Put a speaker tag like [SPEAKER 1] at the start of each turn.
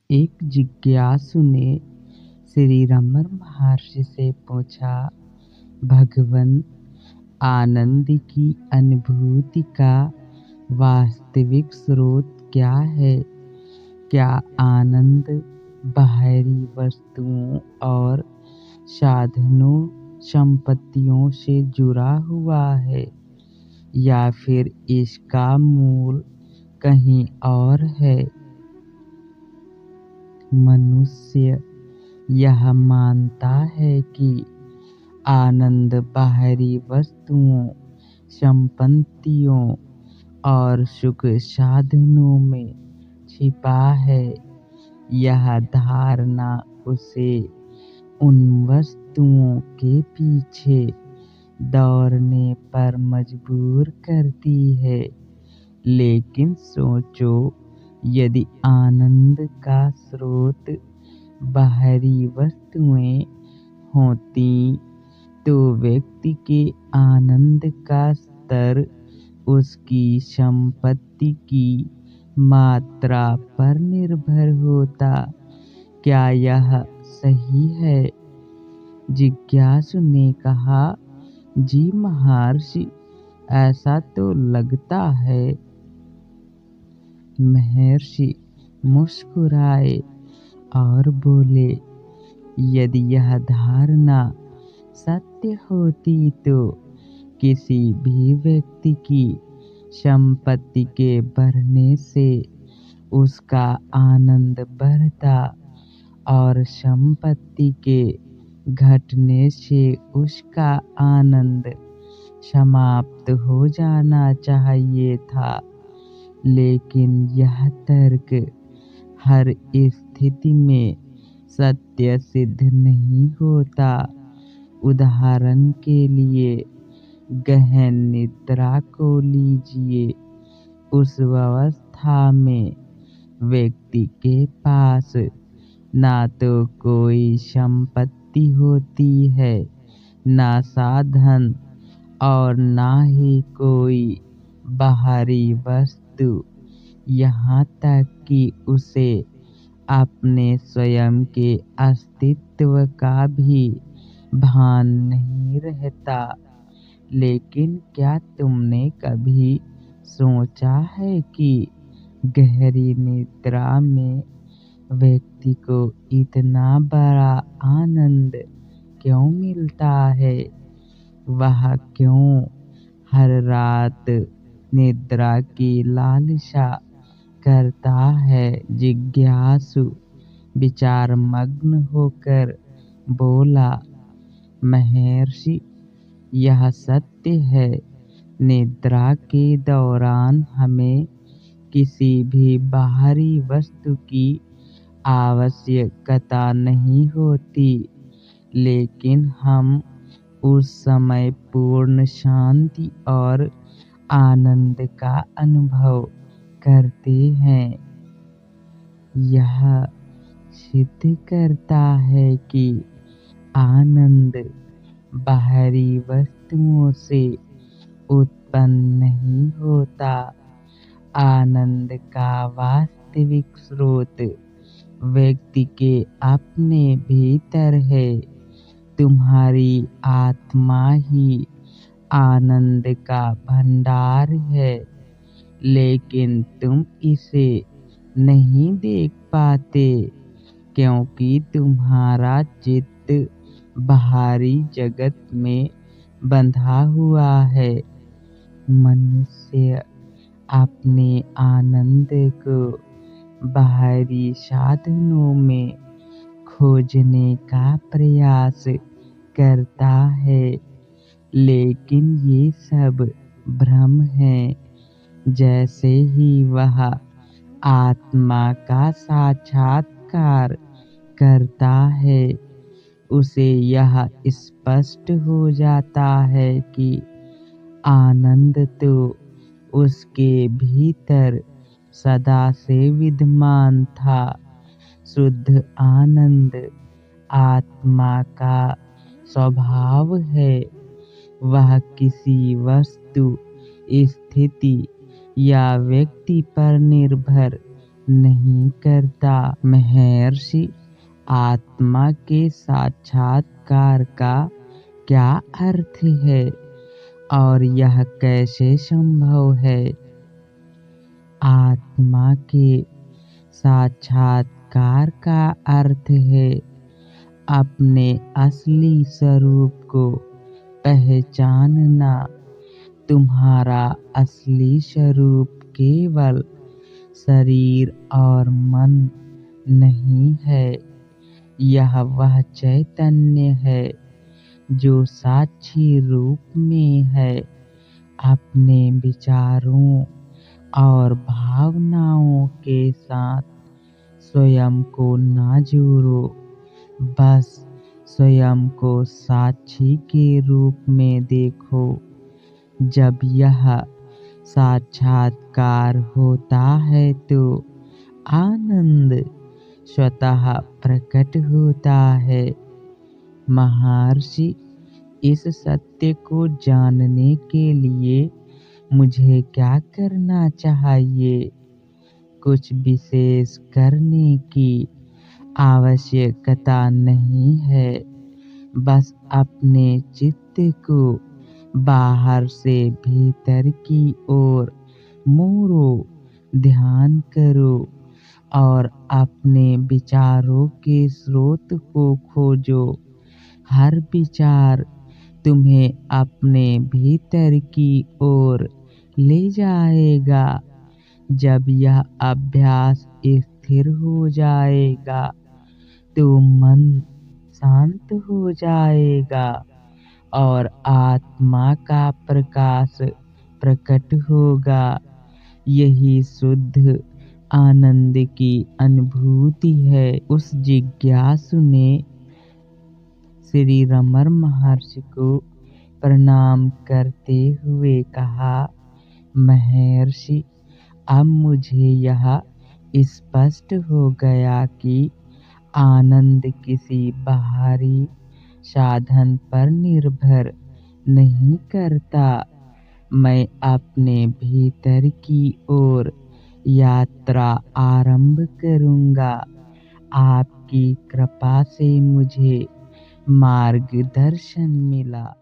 [SPEAKER 1] एक जिज्ञासु ने श्री रमन महर्षि से पूछा, भगवन, आनंद की अनुभूति का वास्तविक स्रोत क्या है? क्या आनंद बाहरी वस्तुओं और साधनों संपत्तियों से जुड़ा हुआ है या फिर इसका मूल कहीं और है? मनुष्य यह मानता है कि आनंद बाहरी वस्तुओं, संपत्तियों और सुख साधनों में छिपा है। यह धारणा उसे उन वस्तुओं के पीछे दौड़ने पर मजबूर करती है। लेकिन सोचो, यदि आनंद का स्रोत बाहरी वस्तुएं होती तो व्यक्ति के आनंद का स्तर उसकी संपत्ति की मात्रा पर निर्भर होता। क्या यह सही है? जिज्ञासु ने कहा, जी महर्षि, ऐसा तो लगता है। महर्षि मुस्कुराए और बोले, यदि यह धारणा सत्य होती तो किसी भी व्यक्ति की संपत्ति के बढ़ने से उसका आनंद बढ़ता और संपत्ति के घटने से उसका आनंद समाप्त हो जाना चाहिए था। लेकिन यह तर्क हर स्थिति में सत्य सिद्ध नहीं होता। उदाहरण के लिए गहन निद्रा को लीजिए। उस अवस्था में व्यक्ति के पास ना तो कोई संपत्ति होती है, ना साधन और ना ही कोई बाहरी वस्तु, यहाँ तक कि उसे अपने स्वयं के अस्तित्व का भी भान नहीं रहता। लेकिन क्या तुमने कभी सोचा है कि गहरी निद्रा में व्यक्ति को इतना बड़ा आनंद क्यों मिलता है? वह क्यों हर रात निद्रा की लालसा करता है? जिज्ञासु विचारमग्न होकर बोला, महर्षि, यह सत्य है। निद्रा के दौरान हमें किसी भी बाहरी वस्तु की आवश्यकता नहीं होती, लेकिन हम उस समय पूर्ण शांति और आनंद का अनुभव करते हैं। यह सिद्ध करता है कि आनंद बाहरी वस्तुओं से उत्पन्न नहीं होता। आनंद का वास्तविक स्रोत व्यक्ति के अपने भीतर है। तुम्हारी आत्मा ही आनंद का भंडार है, लेकिन तुम इसे नहीं देख पाते क्योंकि तुम्हारा चित्त बाहरी जगत में बंधा हुआ है। मनुष्य अपने आनंद को बाहरी साधनों में खोजने का प्रयास करता है, लेकिन ये सब भ्रम है। जैसे ही वह आत्मा का साक्षात्कार करता है, उसे यह स्पष्ट हो जाता है कि आनंद तो उसके भीतर सदा से विद्यमान था। शुद्ध आनंद आत्मा का स्वभाव है। वह किसी वस्तु, स्थिति या व्यक्ति पर निर्भर नहीं करता। महर्षि, आत्मा के साक्षात्कार का क्या अर्थ है और यह कैसे संभव है? आत्मा के साक्षात्कार का अर्थ है अपने असली स्वरूप को पहचानना। तुम्हारा असली स्वरूप केवल शरीर और मन नहीं है, यह वह चैतन्य है जो साक्षी रूप में है। अपने विचारों और भावनाओं के साथ स्वयं को ना जोड़ो, बस स्वयं को साक्षी के रूप में देखो। जब यह साक्षात्कार होता है तो आनंद स्वतः प्रकट होता है। महर्षि, इस सत्य को जानने के लिए मुझे क्या करना चाहिए? कुछ विशेष करने की आवश्यकता नहीं है, बस अपने चित्त को बाहर से भीतर की ओर मोड़ो, ध्यान करो और अपने विचारों के स्रोत को खोजो। हर विचार तुम्हें अपने भीतर की ओर ले जाएगा। जब यह अभ्यास स्थिर हो जाएगा तो मन शांत हो जाएगा और आत्मा का प्रकाश प्रकट होगा। यही शुद्ध आनंद की अनुभूति है। उस जिज्ञासु ने श्री रमण महर्षि को प्रणाम करते हुए कहा, महर्षि, अब मुझे यह स्पष्ट हो गया कि आनंद किसी बाहरी साधन पर निर्भर नहीं करता। मैं अपने भीतर की ओर यात्रा आरंभ करूंगा। आपकी कृपा से मुझे मार्गदर्शन मिला।